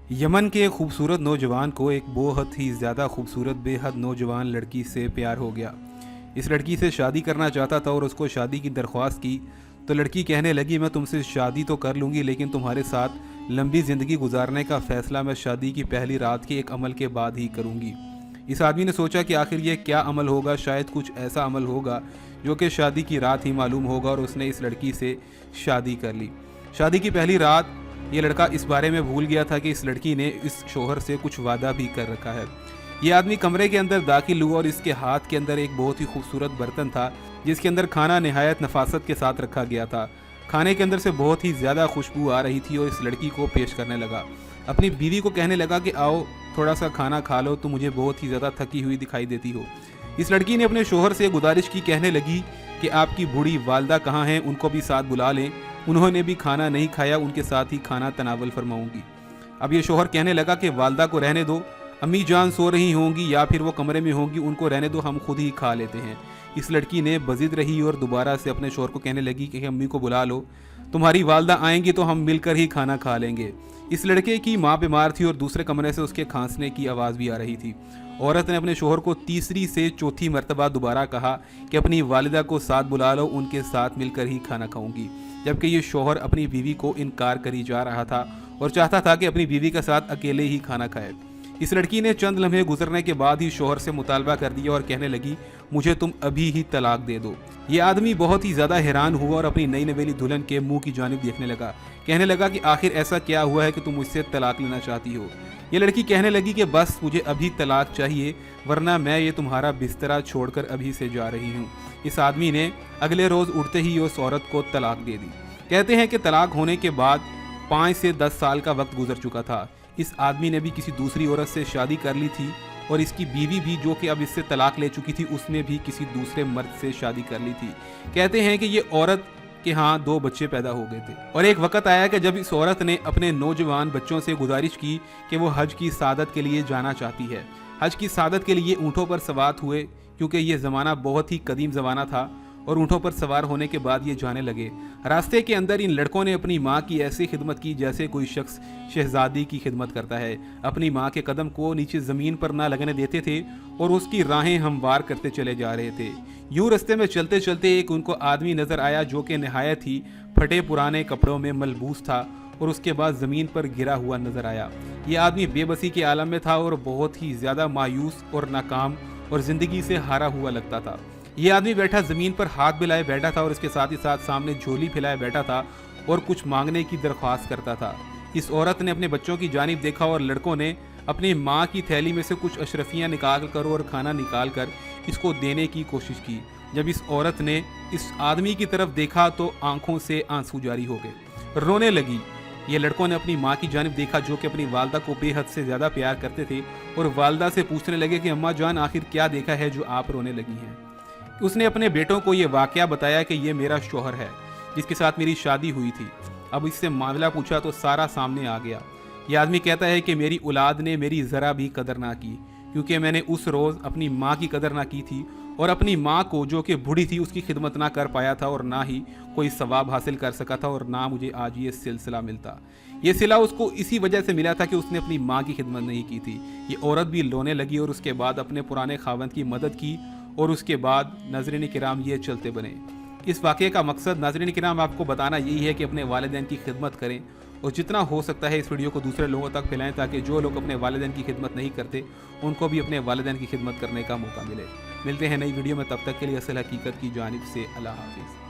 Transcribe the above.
Yemen के एक खूबसूरत नौजवान को एक बहुत ही ज़्यादा खूबसूरत बेहद नौजवान लड़की से प्यार हो गया। इस लड़की से शादी करना चाहता था और उसको शादी की दरख्वास्त की तो लड़की कहने लगी, मैं तुमसे शादी तो कर लूँगी लेकिन तुम्हारे साथ लंबी ज़िंदगी गुजारने का फ़ैसला मैं शादी की पहली रात के एक अमल के बाद ही करूँगी। इस आदमी ने सोचा कि आखिर ये क्या अमल होगा, शायद कुछ ऐसा अमल होगा जो कि शादी की रात ही मालूम होगा, और उसने इस लड़की से शादी कर ली। शादी की पहली रात ये लड़का इस बारे में भूल गया था कि इस लड़की ने इस शोहर से कुछ वादा भी कर रखा है। ये आदमी कमरे के अंदर दाखिल हुआ और इसके हाथ के अंदर एक बहुत ही खूबसूरत बर्तन था जिसके अंदर खाना नहायत नफासत के साथ रखा गया था। खाने के अंदर से बहुत ही ज़्यादा खुशबू आ रही थी और इस लड़की को पेश करने लगा। अपनी बीवी को कहने लगा कि आओ थोड़ा सा खाना खा लो, तो मुझे बहुत ही ज़्यादा थकी हुई दिखाई देती हो। इस लड़की ने अपने शोहर से गुजारिश की, कहने लगी कि आपकी बूढ़ी वालदा कहाँ हैं, उनको भी साथ बुला लें, उन्होंने भी खाना नहीं खाया, उनके साथ ही खाना तनावल फरमाऊंगी। अब ये शोहर कहने लगा कि वालदा को रहने दो, अम्मी जान सो रही होंगी या फिर वो कमरे में होंगी, उनको रहने दो, हम खुद ही खा लेते हैं। इस लड़की ने बजिद रही और दोबारा से अपने शोहर को कहने लगी कि अम्मी को बुला लो, तुम्हारी वालदा आएंगी तो हम मिलकर ही खाना खा लेंगे। इस लड़के की माँ बीमार थी और दूसरे कमरे से उसके खांसने की आवाज़ भी आ रही थी। औरत ने अपने शोहर को तीसरी से चौथी मर्तबा दोबारा कहा कि अपनी वालिदा को साथ बुला लो, उनके साथ मिलकर ही खाना खाऊंगी। जबकि ये शोहर अपनी बीवी को इनकार करी जा रहा था और चाहता था कि अपनी बीवी के साथ अकेले ही खाना खाए। इस लड़की ने चंद लम्हे गुजरने के बाद ही शोहर से मुतालबा कर दिया और कहने लगी, मुझे तुम अभी ही तलाक दे दो। ये आदमी बहुत ही ज़्यादा हैरान हुआ और अपनी नई नवेली दुल्हन के मुंह की जानिब देखने लगा। कहने लगा कि आखिर ऐसा क्या हुआ है कि तुम मुझसे तलाक लेना चाहती हो। ये लड़की कहने लगी कि बस मुझे अभी तलाक चाहिए, वरना मैं ये तुम्हारा बिस्तरा छोड़कर अभी से जा रही हूँ। इस आदमी ने अगले रोज़ उठते ही उस औरत को तलाक दे दी। कहते हैं कि तलाक होने के बाद 5 से 10 साल का वक्त गुजर चुका था। इस आदमी ने भी किसी दूसरी औरत से शादी कर ली थी और इसकी बीवी भी, जो कि अब इससे तलाक ले चुकी थी, उसने भी किसी दूसरे मर्द से शादी कर ली थी। कहते हैं कि ये औरत के यहाँ 2 बच्चे पैदा हो गए थे और एक वक्त आया कि जब इस औरत ने अपने नौजवान बच्चों से गुजारिश की कि वो हज की सादत के लिए जाना चाहती है। हज की सादत के लिए ऊँटों पर सवार हुए, क्योंकि ये ज़माना बहुत ही कदीम ज़माना था, और ऊँटों पर सवार होने के बाद ये जाने लगे। रास्ते के अंदर इन लड़कों ने अपनी माँ की ऐसी खिदमत की जैसे कोई शख्स शहजादी की खिदमत करता है। अपनी माँ के कदम को नीचे ज़मीन पर ना लगने देते थे और उसकी राहें हमवार करते चले जा रहे थे। यूँ रास्ते में चलते चलते एक उनको आदमी नज़र आया जो कि नहायत ही फटे पुराने कपड़ों में मलबूस था और उसके बाद ज़मीन पर गिरा हुआ नज़र आया। ये आदमी बेबसी के आलम में था और बहुत ही ज़्यादा मायूस और नाकाम और ज़िंदगी से हारा हुआ लगता था। ये आदमी बैठा ज़मीन पर हाथ मिलाए बैठा था और इसके साथ ही साथ सामने झोली फैलाए बैठा था और कुछ मांगने की दरख्वास्त करता था। इस औरत ने अपने बच्चों की जानिब देखा और लड़कों ने अपनी माँ की थैली में से कुछ अशरफियाँ निकाल कर और खाना निकाल कर इसको देने की कोशिश की। जब इस औरत ने इस आदमी की तरफ देखा तो आंखों से आंसू जारी हो गए, रोने लगी। ये लड़कों ने अपनी माँ की जानिब देखा जो कि अपनी वालदा को बेहद से ज़्यादा प्यार करते थे, और वालदा से पूछने लगे कि अम्मा जान आखिर क्या देखा है जो आप रोने लगी हैं। उसने अपने बेटों को ये वाकया बताया कि ये मेरा शौहर है जिसके साथ मेरी शादी हुई थी। अब इससे मामला पूछा तो सारा सामने आ गया। ये आदमी कहता है कि मेरी औलाद ने मेरी ज़रा भी कदर ना की, क्योंकि मैंने उस रोज़ अपनी माँ की कदर ना की थी और अपनी माँ को, जो कि बूढ़ी थी, उसकी खिदमत ना कर पाया था और ना ही कोई सवाब हासिल कर सका था, और ना मुझे आज ये सिलसिला मिलता। ये सिला उसको इसी वजह से मिला था कि उसने अपनी माँ की खिदमत नहीं की थी। ये औरत भी रोने लगी और उसके बाद अपने पुराने खावंद की मदद की और उसके बाद नाज़रीन किराम ये चलते बने। इस वाक़े का मकसद नाज़रीन किराम आपको बताना यही है कि अपने वालिदैन की खिदमत करें और जितना हो सकता है इस वीडियो को दूसरे लोगों तक फैलाएं, ताकि जो लोग अपने वालिदैन की खिदमत नहीं करते उनको भी अपने वालिदैन की खिदमत करने का मौका मिले। मिलते हैं नई वीडियो में, तब तक के लिए असल हकीकत की जानिब से अल्लाह हाफिज़।